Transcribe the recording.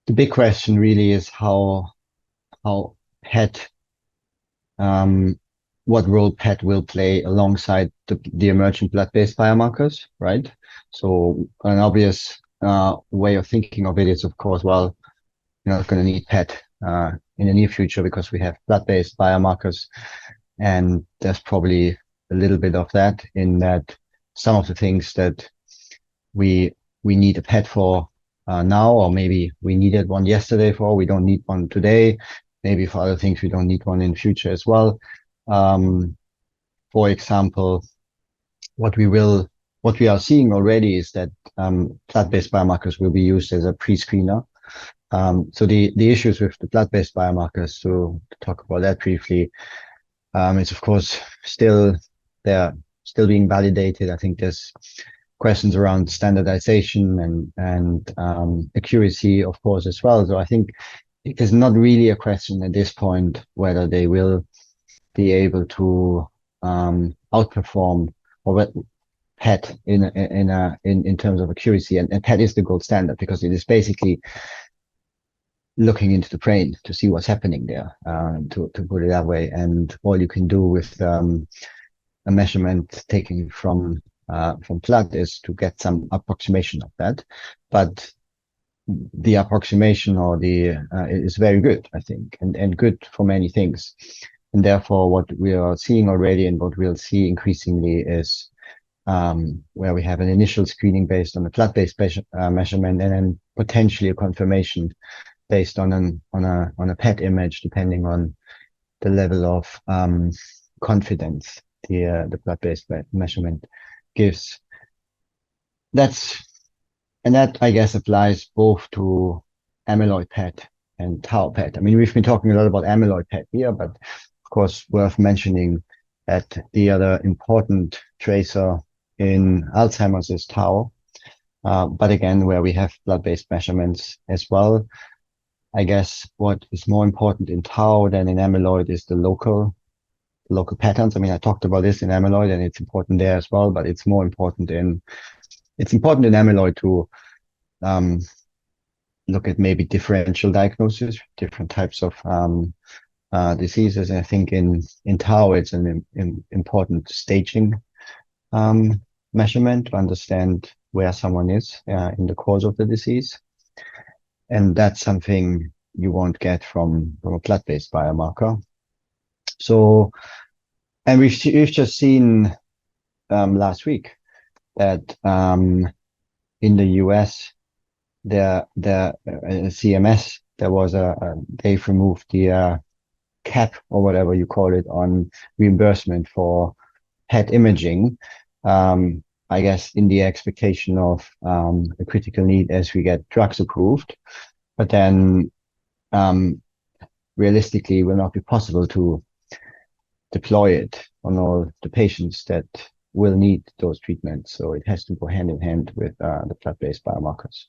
the big question really is how PET, what role PET will play alongside the emerging blood-based biomarkers, right? So an obvious way of thinking of it is, of course, well, you're not going to need PET in the near future because we have blood-based biomarkers, and there's probably a little bit of that in that some of the things that we need a PET for now, or maybe we needed one yesterday for, we don't need one today. Maybe for other things, we don't need one in the future as well. For example, what we are seeing already is that blood-based biomarkers will be used as a pre-screener. So the issues with the blood-based biomarkers, to talk about that briefly, is of course they're still being validated. I think there's questions around standardization and accuracy, of course, as well. So I think it is not really a question at this point whether they will be able to outperform or PET in terms of accuracy, and PET is the gold standard because it is basically looking into the brain to see what's happening there, to put it that way. And all you can do with a measurement taken from blood is to get some approximation of that, but the approximation or the is very good, I think, and good for many things. And therefore, what we are seeing already and what we'll see increasingly is where we have an initial screening based on a blood-based measurement, and then potentially a confirmation based on a PET image, depending on the level of confidence the blood-based measurement gives. That, I guess, applies both to Amyloid-PET and tau PET. I mean, we've been talking a lot about Amyloid-PET here, but of course, worth mentioning that the other important tracer in Alzheimer's is tau. But again, where we have blood-based measurements as well. I guess what is more important in tau than in amyloid is the local patterns. I mean, I talked about this in amyloid, and it's important there as well, but it's more important in amyloid to look at maybe differential diagnosis, different types of diseases. And I think in tau, it's an important staging measurement to understand where someone is in the course of the disease. And that's something you won't get from a blood-based biomarker. So, and we've just seen last week that in the US, the CMS, they've removed the cap or whatever you call it on reimbursement for PET imaging. I guess in the expectation of a critical need as we get drugs approved, but then realistically it will not be possible to deploy it on all the patients that will need those treatments. So it has to go hand in hand with the blood-based biomarkers.